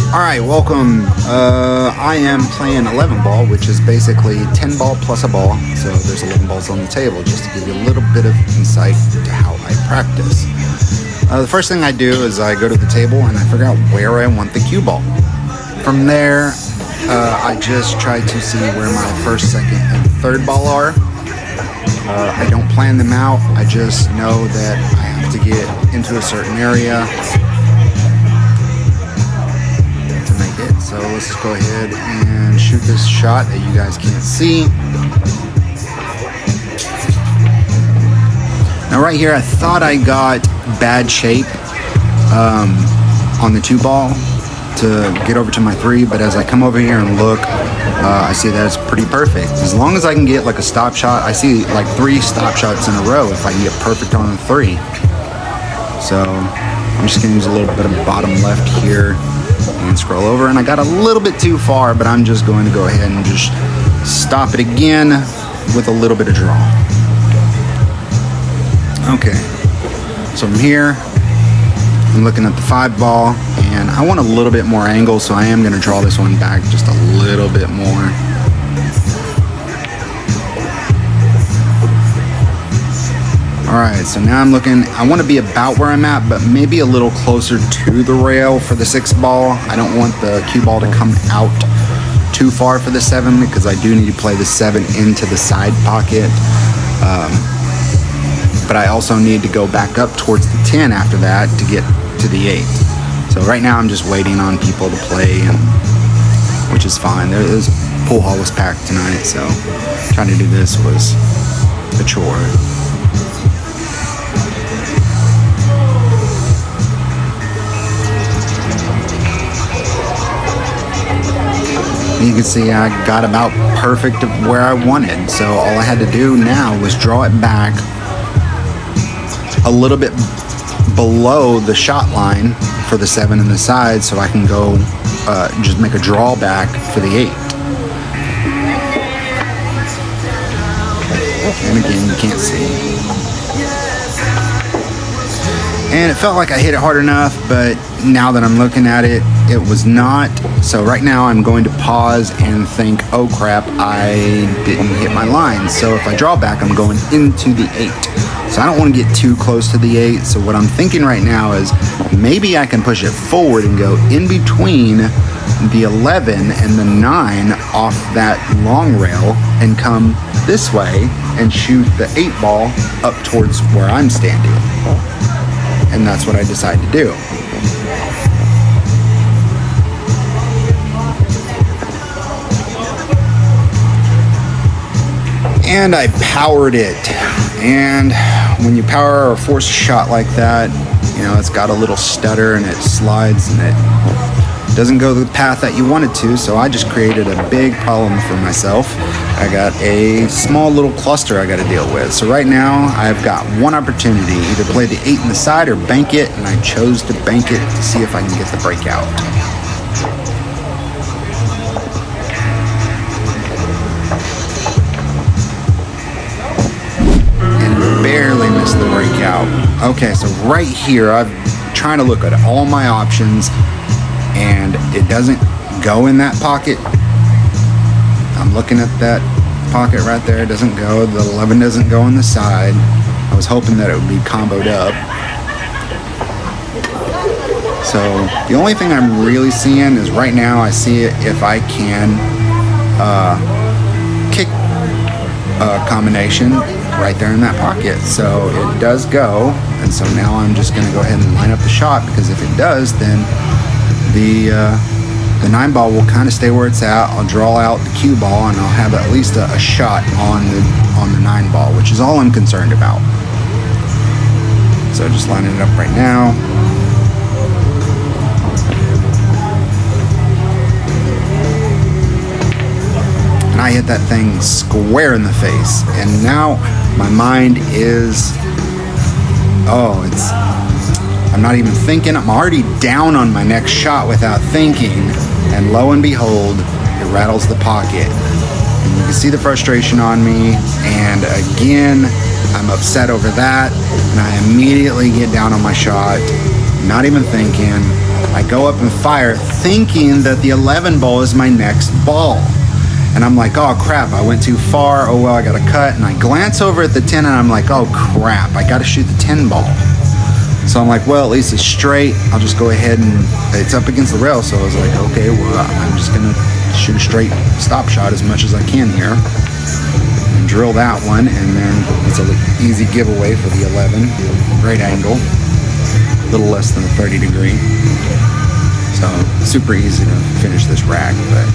Alright, welcome. I am playing 11 ball, which is basically 10 ball plus a ball. So there's 11 balls on the table, just to give you a little bit of insight to how I practice. The first thing I do is I go to the table and I figure out where I want the cue ball. From there, I just try to see where my first, second, and third ball are. I don't plan them out. I just know that I have to get into a certain area to make it. So let's just go ahead and shoot this shot that you guys can't see. Now right here, I thought I got bad shape on the 2 ball to get over to my 3, but as I come over here and look, I see that it's pretty perfect. As long as I can get like a stop shot, I see like 3 stop shots in a row if I can get perfect on the 3. So I'm just gonna use a little bit of bottom left here and scroll over, and I got a little bit too far, but I'm just going to go ahead and just stop it again with a little bit of draw. Okay, so from here, I'm looking at the 5 ball, and I want a little bit more angle, so I am going to draw this one back just a little bit more. Alright, so now I'm looking, I want to be about where I'm at, but maybe a little closer to the rail for the 6 ball. I don't want the cue ball to come out too far for the 7, because I do need to play the 7 into the side pocket. But I also need to go back up towards the 10 after that to get to the 8. So right now I'm just waiting on people to play, and which is fine. This pool hall was packed tonight, so trying to do this was a chore. You can see I got about perfect of where I wanted. So all I had to do now was draw it back a little bit below the shot line for the 7 in the side, so I can go just make a draw back for the 8. And again, you can't see. And it felt like I hit it hard enough, but now that I'm looking at it, it was not. So right now I'm going to pause and think, oh crap, I didn't hit my line. So if I draw back, I'm going into the 8. So I don't want to get too close to the 8. So what I'm thinking right now is maybe I can push it forward and go in between the 11 and the 9 off that long rail and come this way and shoot the 8 ball up towards where I'm standing. And that's what I decided to do. And I powered it. And when you power or force a shot like that, you know, it's got a little stutter and it slides and it doesn't go the path that you want it to. So I just created a big problem for myself. I got a small little cluster I got to deal with. So right now I've got one opportunity, either play the 8 in the side or bank it, and I chose to bank it to see if I can get the breakout. And barely missed the breakout. Okay, so right here I'm trying to look at all my options, and it doesn't go in that pocket. I'm looking at that pocket right there. It doesn't go. The 11 doesn't go on the side. I was hoping that it would be comboed up. So the only thing I'm really seeing is right now I see if I can kick a combination right there in that pocket. So it does go. And so now I'm just going to go ahead and line up the shot, because if it does, then the 9 ball will kind of stay where it's at. I'll draw out the cue ball and I'll have at least a shot on the 9 ball, which is all I'm concerned about. So just lining it up right now. And I hit that thing square in the face. And now my mind is, I'm not even thinking. I'm already down on my next shot without thinking, and lo and behold, it rattles the pocket. And you can see the frustration on me, and again, I'm upset over that, and I immediately get down on my shot, not even thinking, I go up and fire thinking that the 11 ball is my next ball. And I'm like, oh crap, I went too far. Oh well, I got to cut. And I glance over at the 10 and I'm like, oh crap, I got to shoot the 10 ball. So I'm like, well, at least it's straight. I'll just go ahead and it's up against the rail. So I was like, okay, well, I'm just going to shoot a straight stop shot as much as I can here. And drill that one. And then it's an easy giveaway for the 11. Great angle. A little less than a 30 degree. So super easy to finish this rack, but